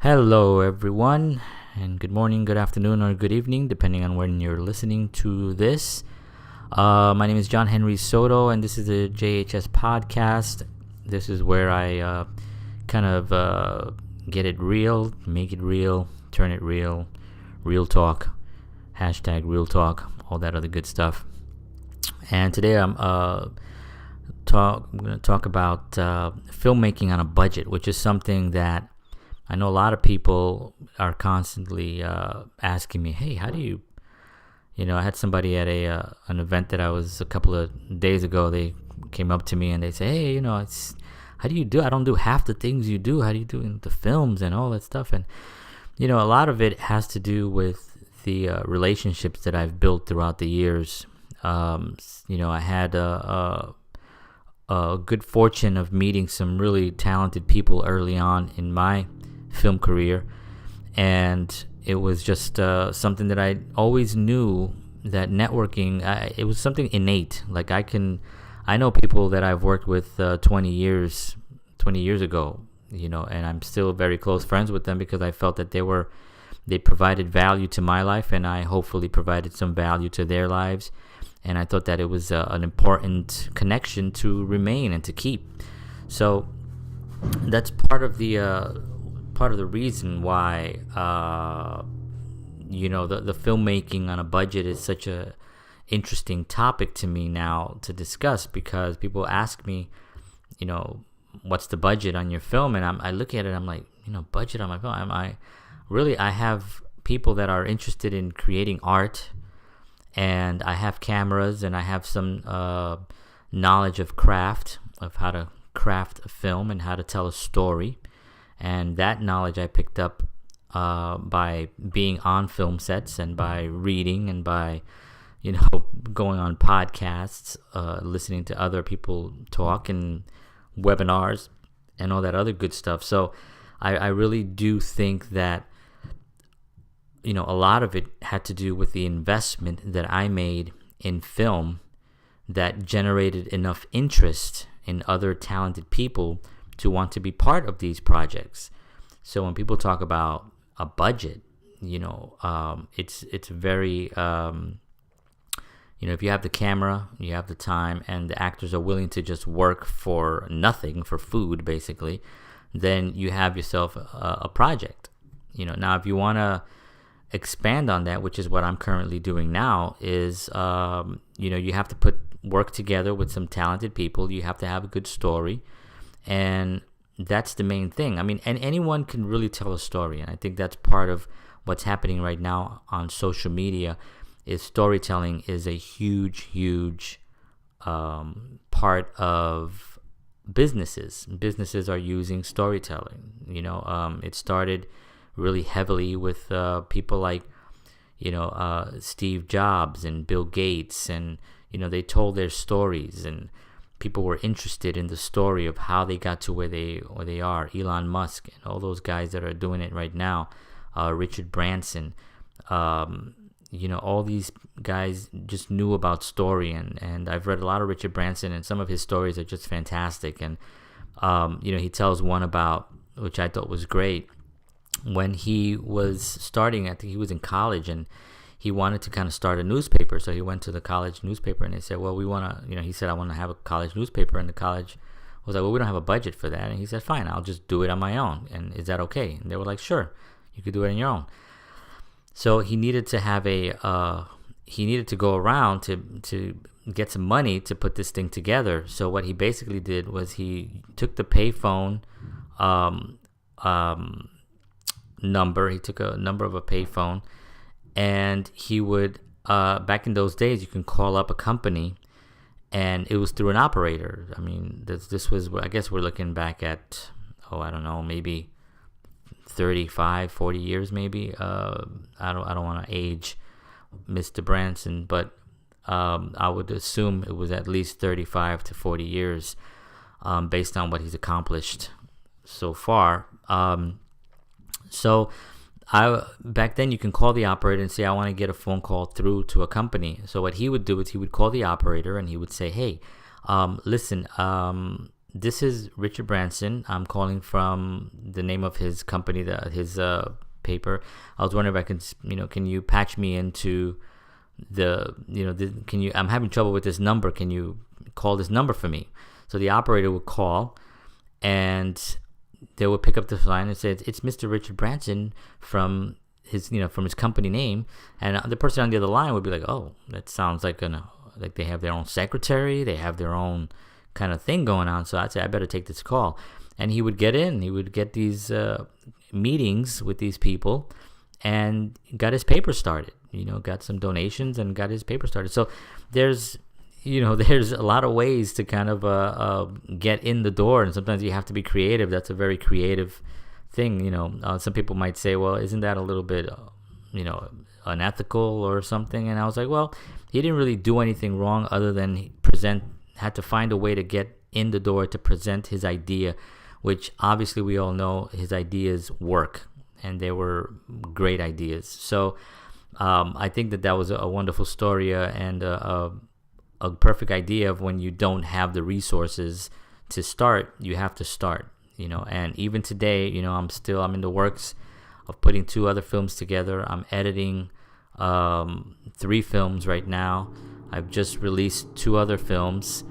Hello, everyone, and good morning, good afternoon, or good evening, depending on when you're listening to this. My name is John Henry Soto, and this is the JHS podcast. This is where I get it real, make it real, turn it real, real talk, hashtag real talk, all that other good stuff. And today I'm going to talk about filmmaking on a budget, which is something that I know a lot of people are constantly asking me, hey, how do you, I had somebody at an event that I was a couple of days ago. They came up to me and they say, hey, how do you do? I don't do half the things you do. How do you do the films and all that stuff? And, a lot of it has to do with the relationships that I've built throughout the years. I had a good fortune of meeting some really talented people early on in my film career, and it was just something that I always knew, that networking, it was something innate. Like I know people that I've worked with 20 years ago, and I'm still very close friends with them because I felt that they provided value to my life, and I hopefully provided some value to their lives, and I thought that it was an important connection to remain and to keep. So that's part of the reason why the filmmaking on a budget is such a interesting topic to me now to discuss, because people ask me, what's the budget on your film, and I look at it, I'm like, budget on my film? I have people that are interested in creating art, and I have cameras, and I have some knowledge of craft, of how to craft a film and how to tell a story. And that knowledge I picked up by being on film sets, and by reading, and by, going on podcasts, listening to other people talk, and webinars, and all that other good stuff. So I really do think that, a lot of it had to do with the investment that I made in film that generated enough interest in other talented people to want to be part of these projects. So when people talk about a budget, it's very, if you have the camera, you have the time, and the actors are willing to just work for nothing, for food basically, then you have yourself a project. Now if you want to expand on that, which is what I'm currently doing now, is you have to put work together with some talented people. You have to have a good story. And that's the main thing. I mean, and anyone can really tell a story. And I think that's part of what's happening right now on social media, is storytelling is a huge, huge part of businesses. Businesses are using storytelling. It started really heavily with people like, Steve Jobs and Bill Gates. And, they told their stories, and people were interested in the story of how they got to where they are. Elon Musk and all those guys that are doing it right now, Richard Branson, all these guys just knew about story, and I've read a lot of Richard Branson, and some of his stories are just fantastic. And he tells one about, which I thought was great, when he was starting, I think he was in college, and he wanted to kind of start a newspaper. So he went to the college newspaper, and they said, well, we want to, he said, I want to have a college newspaper. And the college was like, well, we don't have a budget for that. And he said, fine, I'll just do it on my own. And is that okay? And they were like, sure, you could do it on your own. So he needed to have he needed to go around to get some money to put this thing together. So what he basically did was he took the payphone number. He took a number of a payphone, and he would, back in those days, you can call up a company, and it was through an operator. I mean, this was, I guess we're looking back at, I don't know, maybe 35, 40 years maybe. I don't want to age Mr. Branson, but I would assume it was at least 35 to 40 years, based on what he's accomplished so far. So back then you can call the operator and say, I want to get a phone call through to a company. So what he would do is he would call the operator, and he would say, hey, listen, this is Richard Branson. I'm calling from the name of his company, his paper. I was wondering if I can, can you patch me into I'm having trouble with this number. Can you call this number for me? So the operator would call, and they would pick up the line and say, it's Mr. Richard Branson from his company name. And the person on the other line would be like, oh, that sounds like like they have their own secretary, they have their own kind of thing going on. So I'd say, I better take this call. And he would get these meetings with these people and got his paper started, got some donations and got his paper started. So there's a lot of ways to kind of get in the door, and sometimes you have to be creative. That's a very creative thing. Some people might say, well, isn't that a little bit, unethical or something? And I was like, well, he didn't really do anything wrong other than had to find a way to get in the door to present his idea, which obviously we all know his ideas work, and they were great ideas. So I think that was a wonderful story and a perfect idea of when you don't have the resources to start, you have to start, and even today, I'm in the works of putting 2 other films together. I'm editing 3 films right now. I've just released 2 other films.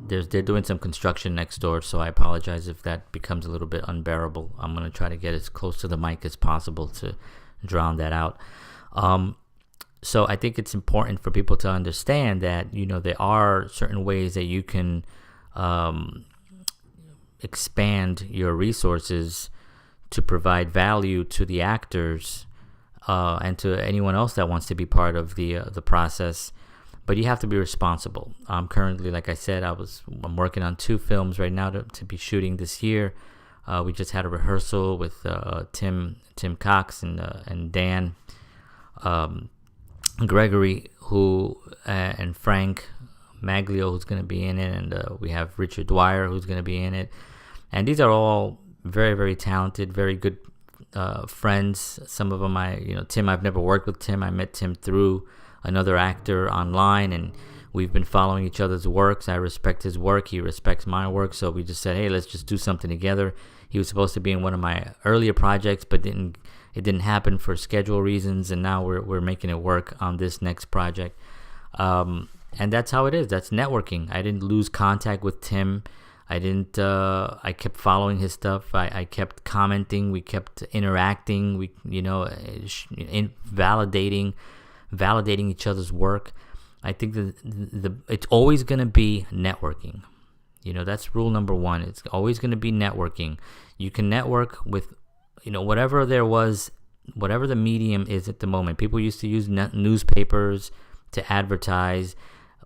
They're doing some construction next door, so I apologize if that becomes a little bit unbearable. I'm going to try to get as close to the mic as possible to drown that out. So I think it's important for people to understand that, there are certain ways that you can expand your resources to provide value to the actors and to anyone else that wants to be part of the process. But you have to be responsible. Currently, like I said, I'm working on 2 films right now to be shooting this year. We just had a rehearsal with Tim Cox and Dan Gregory, and Frank Maglio, who's going to be in it, and we have Richard Dwyer, who's going to be in it. And these are all very, very talented, very good friends. Some of them, Tim, I've never worked with Tim. I met Tim through another actor online, and we've been following each other's works. I respect his work, he respects my work, so we just said, hey, let's just do something together. He was supposed to be in one of my earlier projects, but it didn't happen for schedule reasons, and now we're making it work on this next project. And that's how it is. That's networking. I didn't lose contact with Tim. I kept following his stuff. I kept commenting. We kept interacting. We, validating each other's work. I think it's always going to be networking. That's rule number 1. It's always going to be networking. You can network with, whatever the medium is at the moment. People used to use newspapers to advertise,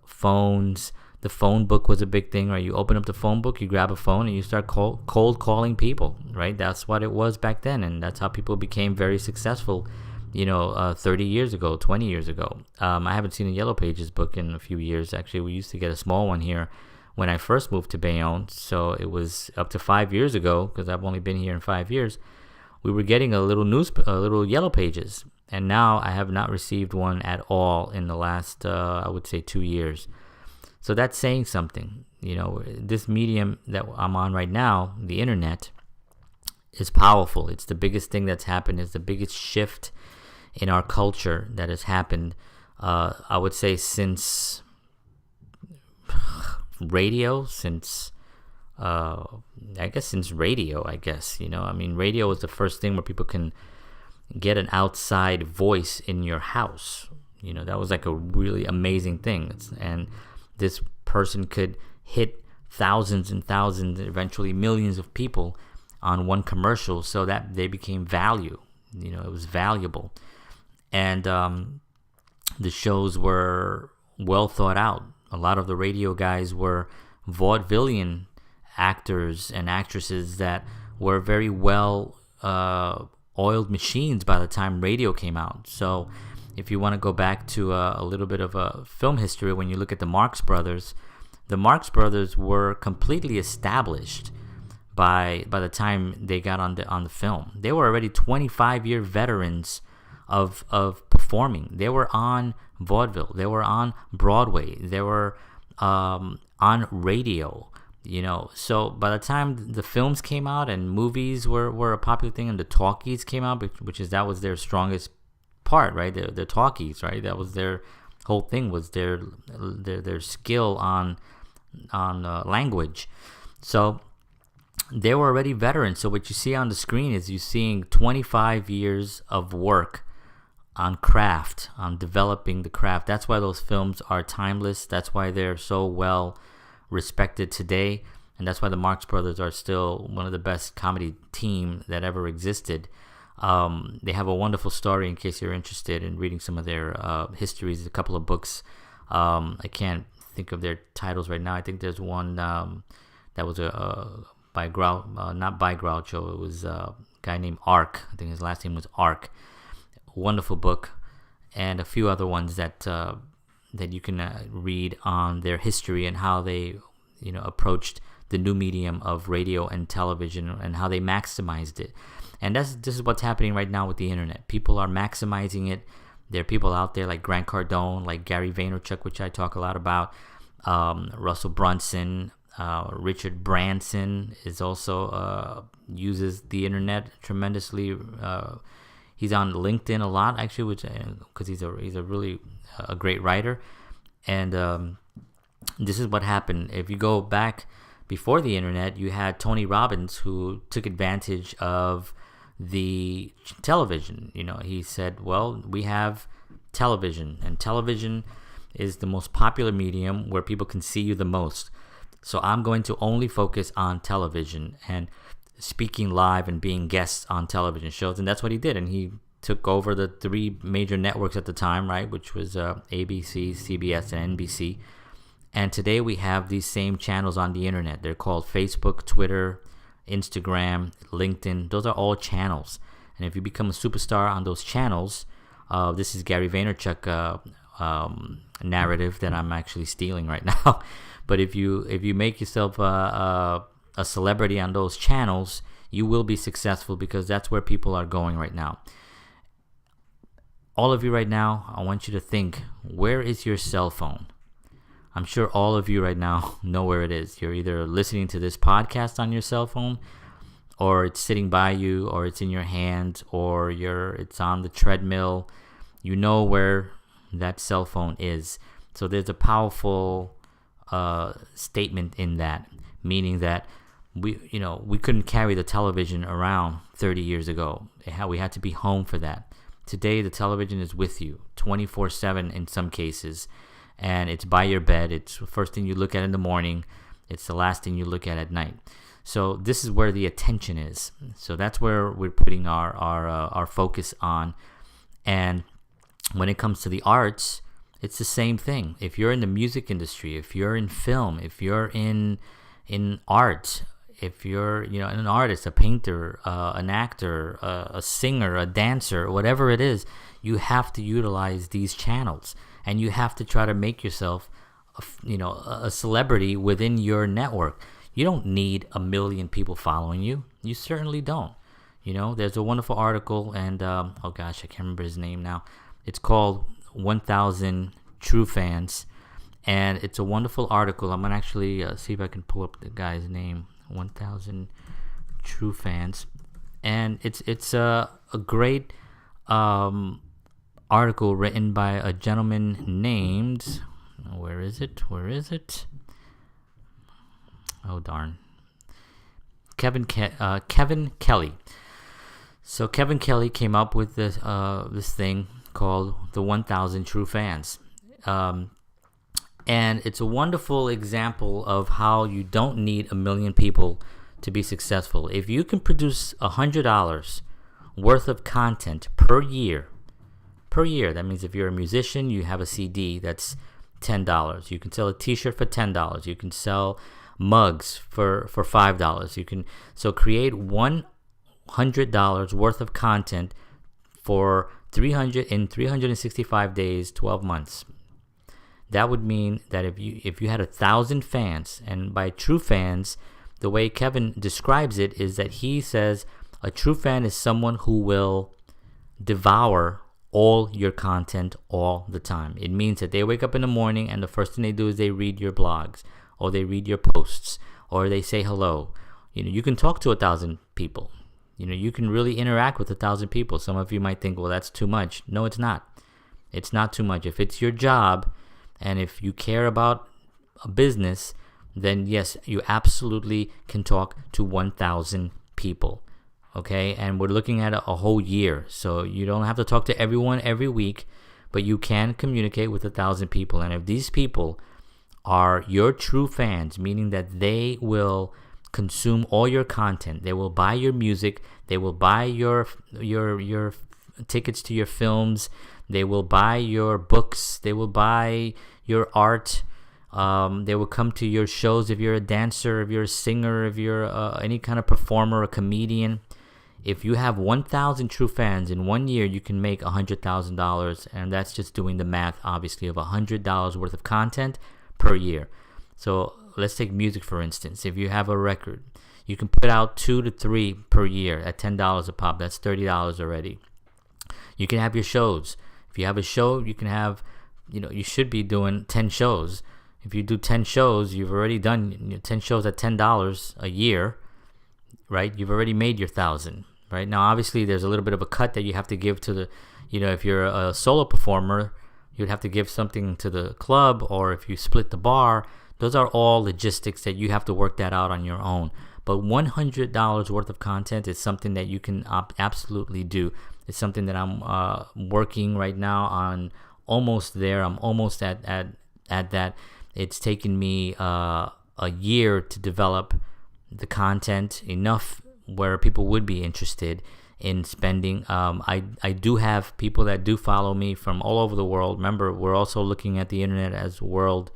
phones. The phone book was a big thing, right? You open up the phone book, you grab a phone, and you start cold calling people, right? That's what it was back then, and that's how people became very successful 30 years ago, 20 years ago. I haven't seen a Yellow Pages book in a few years. Actually, we used to get a small one here when I first moved to Bayonne. So it was up to 5 years ago, because I've only been here in 5 years. We were getting a little Yellow Pages, and now I have not received one at all in the last, I would say, 2 years. So that's saying something. This medium that I'm on right now, the internet, is powerful. It's the biggest thing that's happened. It's the biggest shift in our culture that has happened, I would say, since radio, since radio, radio was the first thing where people can get an outside voice in your house. That was like a really amazing thing. And this person could hit thousands and thousands, eventually millions of people on one commercial, so that they became value. It was valuable. And the shows were well thought out. A lot of the radio guys were vaudevillian actors and actresses that were very well oiled machines by the time radio came out. So if you want to go back to a little bit of a film history, when you look at the Marx Brothers were completely established by the time they got on the film. They were already 25-year veterans of performing. They were on vaudeville. They were on Broadway. They were on radio. So by the time the films came out and movies were a popular thing, and the talkies came out, that was their strongest part, right? Their talkies, right? That was their whole thing, was their skill on language. So they were already veterans. So what you see on the screen is you're seeing 25 years of work on craft, on developing the craft. That's why those films are timeless. That's why they're so well respected today, and that's why the Marx Brothers are still one of the best comedy team that ever existed. They have a wonderful story, in case you're interested in reading some of their histories. A couple of books. I can't think of their titles right now. I think there's one that was by not by Groucho. It was a guy named Ark. I think his last name was Ark. Wonderful book, and a few other ones that you can read on their history and how they approached the new medium of radio and television, and how they maximized it. And this is what's happening right now with the internet. People are maximizing it. There are people out there like Grant Cardone, like Gary Vaynerchuk, which I talk a lot about, Russell Brunson, Richard Branson is also uses the internet tremendously. He's on LinkedIn a lot, actually, which because he's a really a great writer. And this is what happened. If you go back before the internet, you had Tony Robbins, who took advantage of the television. He said, well, we have television, and television is the most popular medium where people can see you the most. So I'm going to only focus on television and speaking live and being guests on television shows. And that's what he did. And he took over the three major networks at the time, right, which was ABC, CBS, and NBC. And today we have these same channels on the internet. They're called Facebook, Twitter, Instagram, LinkedIn. Those are all channels. And if you become a superstar on those channels, this is Gary Vaynerchuk narrative that I'm actually stealing right now. But if you make yourself a celebrity on those channels, you will be successful, because that's where people are going right now. All of you right now, I want you to think, where is your cell phone? I'm sure all of you right now know where it is. You're either listening to this podcast on your cell phone, or it's sitting by you, or it's in your hand, or it's on the treadmill. You know where that cell phone is. So there's a powerful statement in that, meaning that we couldn't carry the television around 30 years ago. We had to be home for that. Today, the television is with you 24/7 in some cases, and it's by your bed. It's the first thing you look at in the morning. It's the last thing you look at night. So this is where the attention is. So that's where we're putting our focus on. And when it comes to the arts, it's the same thing. If you're in the music industry, if you're in film, if you're in art, if you're an artist, a painter, an actor, a singer, a dancer, whatever it is, you have to utilize these channels, and you have to try to make yourself a celebrity within your network. You don't need 1 million people following you. You certainly don't. There's a wonderful article, and oh gosh, I can't remember his name now. It's called 1,000 True Fans, and it's a wonderful article. I'm gonna actually see if I can pull up the guy's name. 1,000 True Fans, and it's a great article written by a gentleman named, where is it? Oh darn, Kevin Kelly. So Kevin Kelly came up with this thing called the 1,000 True Fans. And it's a wonderful example of how you don't need 1 million people to be successful. If you can produce $100 worth of content per year, that means if you're a musician, you have a CD, that's $10. You can sell a t-shirt for $10. You can sell mugs for $5. So create $100 worth of content for 365 days, 12 months. That would mean that if you had 1,000 fans, and by true fans, the way Kevin describes it is that he says a true fan is someone who will devour all your content all the time. It means that they wake up in the morning and the first thing they do is they read your blogs, or they read your posts, or they say hello. You can talk to 1,000 people. You can really interact with 1,000 people. Some of you might think, well, that's too much. No, it's not. It's not too much. If it's your job and if you care about a business, then yes, you absolutely can talk to 1,000 people. Okay, and we're looking at a whole year, so you don't have to talk to everyone every week, but you can communicate with 1,000 people. And if these people are your true fans, meaning that they will consume all your content, they will buy your music, they will buy your tickets to your films, they will buy your books, they will buy your art, they will come to your shows if you're a dancer, if you're a singer, if you're any kind of performer, a comedian. If you have 1,000 true fans in 1 year, you can make $100,000, and that's just doing the math, obviously, of $100 worth of content per year. So let's take music, for instance. If you have a record, you can put out 2 to 3 per year at $10 a pop. That's $30 already. You can have your shows. If you have a show, you can have, you should be doing 10 shows. If you do 10 shows, you've already done 10 shows at $10 a year, right? You've already made your 1,000, right? Now, obviously, there's a little bit of a cut that you have to give to the, if you're a solo performer, you'd have to give something to the club, or if you split the bar. Those are all logistics that you have to work that out on your own. But $100 worth of content is something that you can absolutely do. It's something that I'm working right now on, almost there. I'm almost at that. It's taken me a year to develop the content enough where people would be interested in spending. I do have people that do follow me from all over the world. Remember, we're also looking at the internet as world.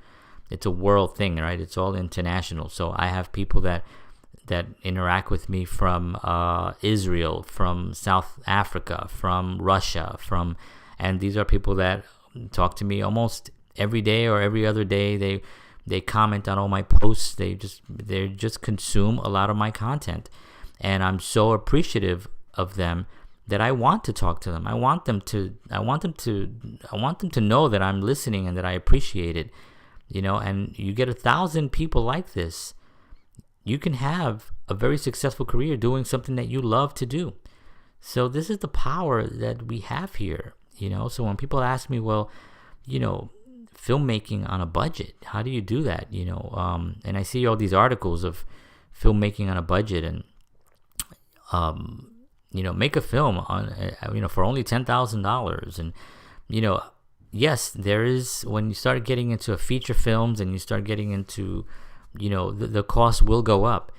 It's a world thing, right? It's all international. So I have people that interact with me from Israel, from South Africa, from Russia, and these are people that talk to me almost every day or every other day. They comment on all my posts. They just consume a lot of my content, and I'm so appreciative of them that I want to talk to them. I want them to know that I'm listening and that I appreciate it. And you get 1,000 people like this, you can have a very successful career doing something that you love to do. So this is the power that we have here. So when people ask me, well, filmmaking on a budget, how do you do that? And I see all these articles of filmmaking on a budget, and make a film on for only $10,000. And yes, there is, when you start getting into feature films and you start getting into the cost will go up.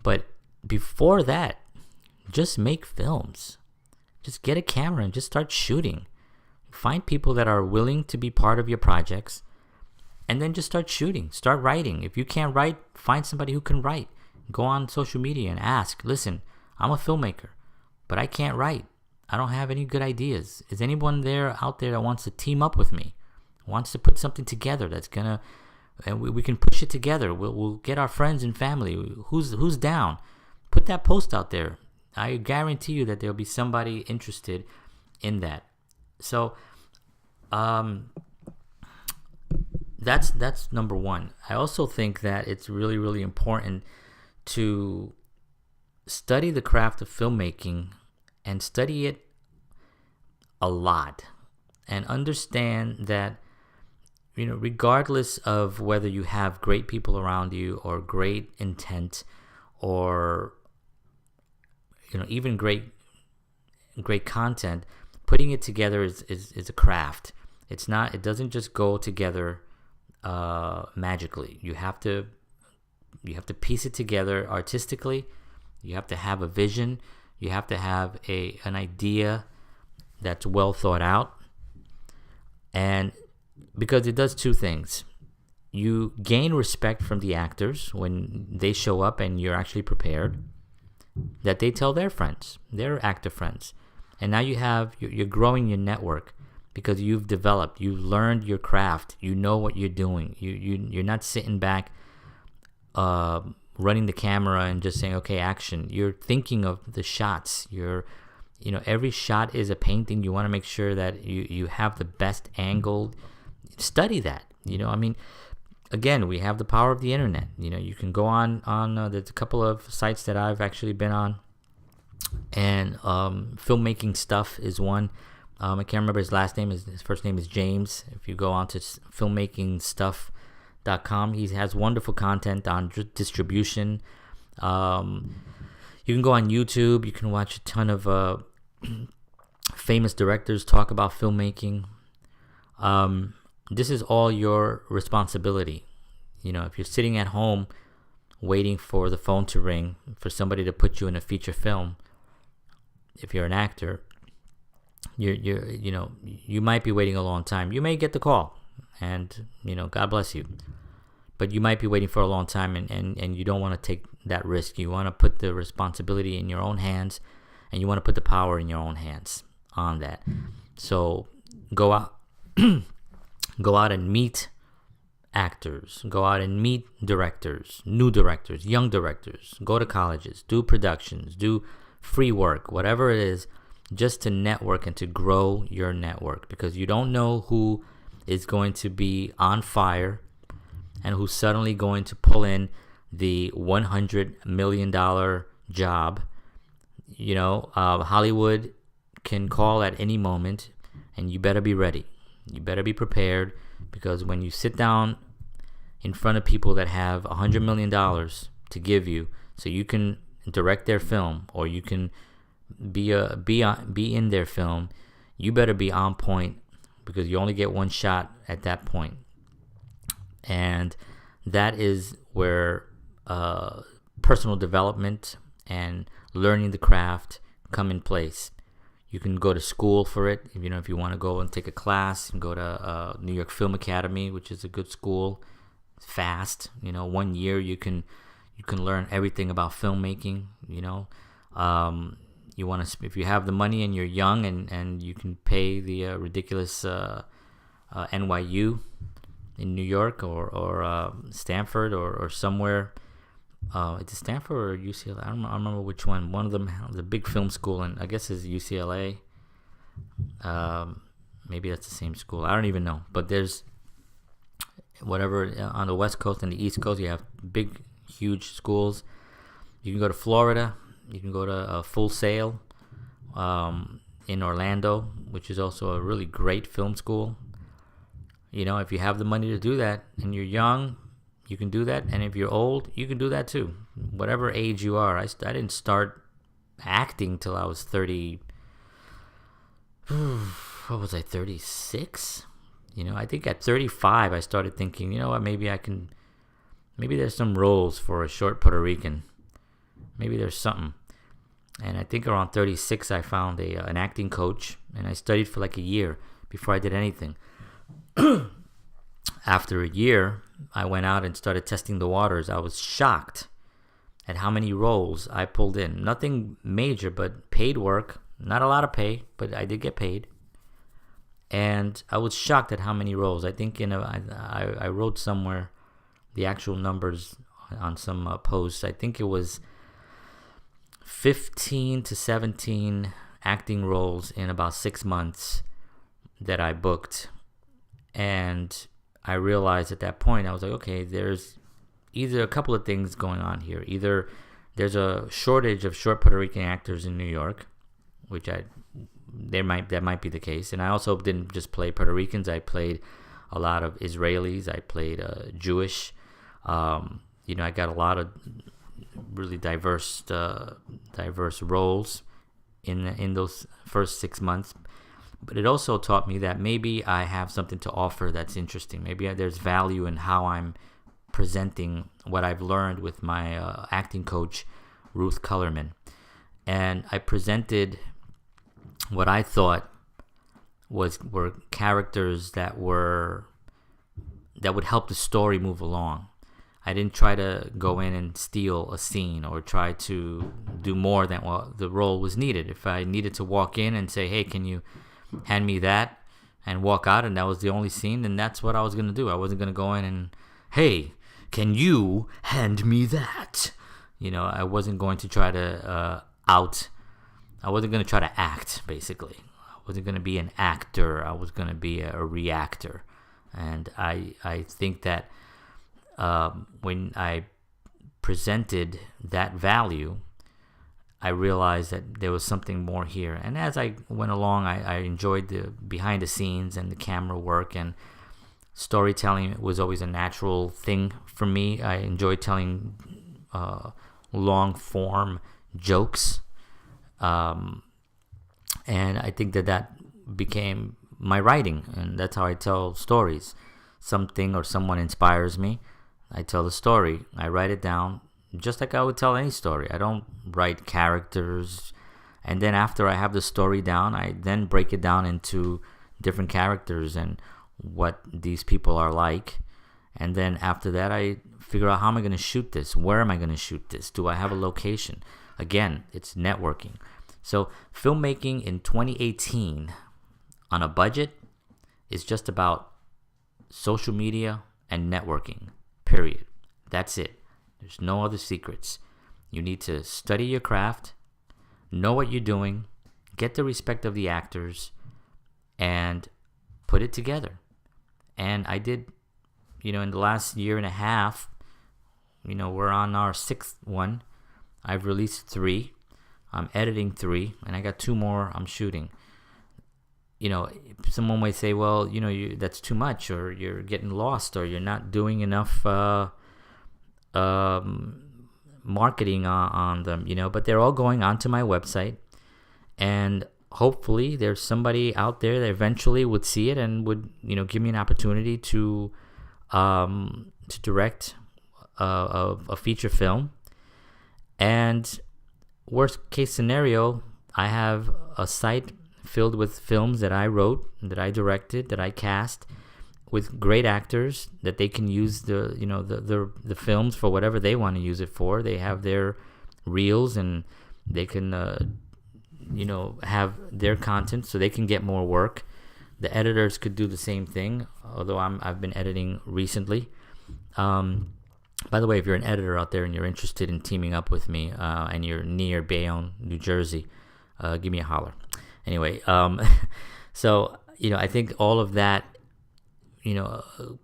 But before that, just make films. Just get a camera and just start shooting. Find people that are willing to be part of your projects, and then just start shooting. Start writing. If you can't write, find somebody who can write. Go on social media and ask, listen, I'm a filmmaker, but I can't write. I don't have any good ideas. Is anyone out there that wants to team up with me? Wants to put something together that's gonna, and we can push it together. We'll get our friends and family. Who's down? Put that post out there. I guarantee you that there'll be somebody interested in that. So, that's number one. I also think that it's really, really important to study the craft of filmmaking and study it a lot, and understand that regardless of whether you have great people around you or great intent or even great content, putting it together is a craft. It doesn't just go together magically. You have to piece it together artistically. You have to have a vision. You have to have an idea that's well thought out. And because it does two things. You gain respect from the actors when they show up and you're actually prepared, that they tell their friends, their actor friends. And now you're growing your network because you've learned your craft. You know what you're doing. You're not sitting back running the camera and just saying, okay, action. You're thinking of the shots. Every shot is a painting. You want to make sure that you have the best angle. Study that. again, we have the power of the internet. You can go on there's a couple of sites that I've actually been on, and Filmmaking Stuff is one. I can't remember his last name. His first name is James. If you go on to filmmakingstuff.com, he has wonderful content on distribution. You can go on YouTube. You can watch a ton of famous directors talk about filmmaking. This is all your responsibility. If you're sitting at home waiting for the phone to ring for somebody to put you in a feature film, if you're an actor, you might be waiting a long time. You may get the call, and God bless you, but you might be waiting for a long time, and you don't want to take that risk. You want to put the responsibility in your own hands, and you want to put the power in your own hands on that. So go out and meet actors, go out and meet directors, new directors, young directors, go to colleges, do productions, do free work, whatever it is, just to network and to grow your network, because you don't know who is going to be on fire and who's suddenly going to pull in the $100 million job. Hollywood can call at any moment, and you better be ready. You better be prepared, because when you sit down in front of people that have $100 million to give you so you can direct their film, or you can be in their film, you better be on point, because you only get one shot at that point. And that is where personal development and learning the craft come in place. You can go to school for it. If you want to go and take a class, you can go to New York Film Academy, which is a good school. It's fast. 1 year you can learn everything about filmmaking. You want to, if you have the money and you're young, and you can pay the ridiculous NYU in New York, or Stanford, or somewhere. It's Stanford or UCLA. I don't remember which one. One of them, the big film school, and I guess is UCLA. Maybe that's the same school. I don't even know. But there's whatever on the West Coast and the East Coast. You have big, huge schools. You can go to Florida. You can go to Full Sail in Orlando, which is also a really great film school. If you have the money to do that and you're young, you can do that. And if you're old, you can do that too. Whatever age you are. I didn't start acting till I was 30. What was I, 36? I think at 35 I started thinking, what, maybe there's some roles for a short Puerto Rican. Maybe there's something. And I think around 36 I found an acting coach, and I studied for like a year before I did anything. After a year, I went out and started testing the waters. I was shocked at how many roles I pulled in. Nothing major, but paid work. Not a lot of pay, but I did get paid. And I was shocked at how many roles. I think I wrote somewhere the actual numbers on some posts. I think it was 15 to 17 acting roles in about 6 months that I booked. And I realized at that point, I was like, okay, there's either a couple of things going on here. Either there's a shortage of short Puerto Rican actors in New York, which that might be the case. And I also didn't just play Puerto Ricans. I played a lot of Israelis. I played Jewish. I got a lot of really diverse roles in those first 6 months. But it also taught me that maybe I have something to offer that's interesting. Maybe there's value in how I'm presenting what I've learned with my acting coach, Ruth Cullerman. And I presented what I thought were characters that would help the story move along. I didn't try to go in and steal a scene or try to do more than what the role was needed. If I needed to walk in and say, hey, can you hand me that, and walk out, and that was the only scene, then that's what I was going to do. I wasn't going to go in and, hey, can you hand me that? I wasn't going to try to I wasn't going to try to act, basically. I wasn't going to be an actor. I was going to be a reactor. And I think that when I presented that value, I realized that there was something more here. And as I went along, I enjoyed the behind the scenes and the camera work, and storytelling was always a natural thing for me. I enjoyed telling long form jokes, and I think that became my writing, and that's how I tell stories. Something or someone inspires me, I tell the story, I write it down, just like I would tell any story. I don't write characters, and then after I have the story down, I then break it down into different characters and what these people are like. And then after that, I figure out, how am I going to shoot this? Where am I going to shoot this? Do I have a location? Again, it's networking. So filmmaking in 2018 on a budget is just about social media and networking, period. That's it. There's no other secrets. You need to study your craft, know what you're doing, get the respect of the actors, and put it together. And I did, in the last year and a half, we're on our 6th one. I've released 3. I'm editing 3, and I got 2 more I'm shooting. Someone might say, well, that's too much, or you're getting lost, or you're not doing enough marketing on them, but they're all going onto my website, and hopefully there's somebody out there that eventually would see it and would, give me an opportunity to direct a feature film. And worst case scenario, I have a site filled with films that I wrote, that I directed, that I cast, with great actors that they can use the films for whatever they want to use it for. They have their reels, and they can have their content so they can get more work. The editors could do the same thing, although I've been editing recently. By the way, if you're an editor out there and you're interested in teaming up with me, and you're near Bayonne, New Jersey, give me a holler. Anyway, so I think all of that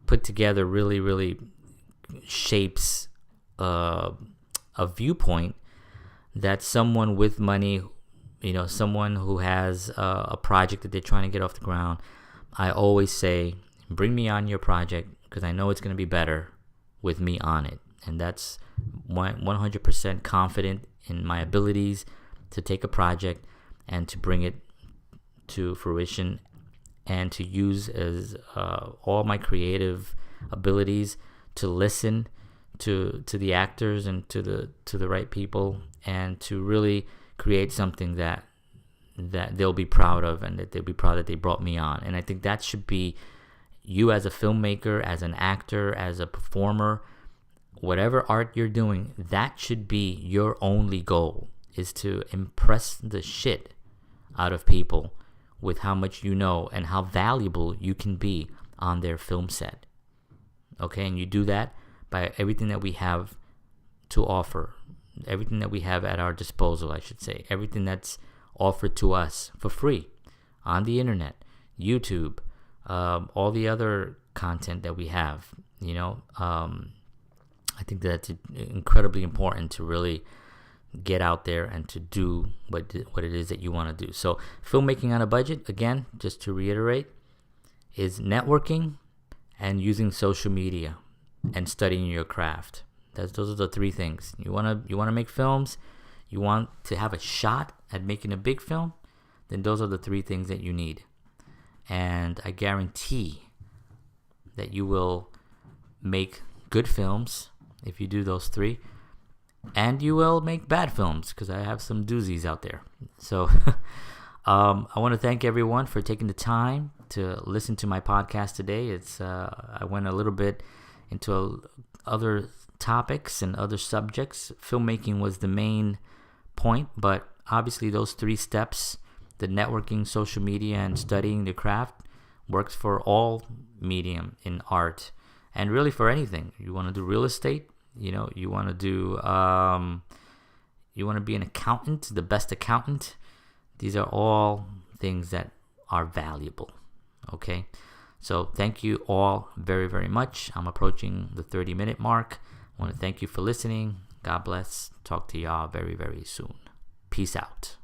put together really, really shapes a viewpoint that someone with money, someone who has a project that they're trying to get off the ground, I always say, bring me on your project, because I know it's going to be better with me on it. And that's 100% confident in my abilities to take a project and to bring it to fruition, and to use as all my creative abilities to listen to the actors and to the right people, and to really create something that they'll be proud of, and that they'll be proud that they brought me on. And I think that should be you as a filmmaker, as an actor, as a performer, whatever art you're doing, that should be your only goal, is to impress the shit out of people with how much you know and how valuable you can be on their film set. Okay, and you do that by everything that we have to offer, everything that we have at our disposal, I should say, everything that's offered to us for free on the internet, YouTube, all the other content that we have. I think that's incredibly important to really get out there and to do what it is that you want to do. So filmmaking on a budget, again, just to reiterate, is networking and using social media and studying your craft. Those are the 3 things. You want to make films, you want to have a shot at making a big film, then those are the 3 things that you need. And I guarantee that you will make good films if you do those 3. And you will make bad films, because I have some doozies out there. So I want to thank everyone for taking the time to listen to my podcast today. I went a little bit into other topics and other subjects. Filmmaking was the main point, but obviously those 3 steps, the networking, social media, and studying the craft, works for all medium in art, and really for anything. You want to do real estate, you want to do you want to be an accountant, the best accountant. These are all things that are valuable. Okay, So thank you all very, very much. I'm approaching the 30-minute mark. I want to thank you for listening. God bless. Talk to y'all very, very soon. Peace out.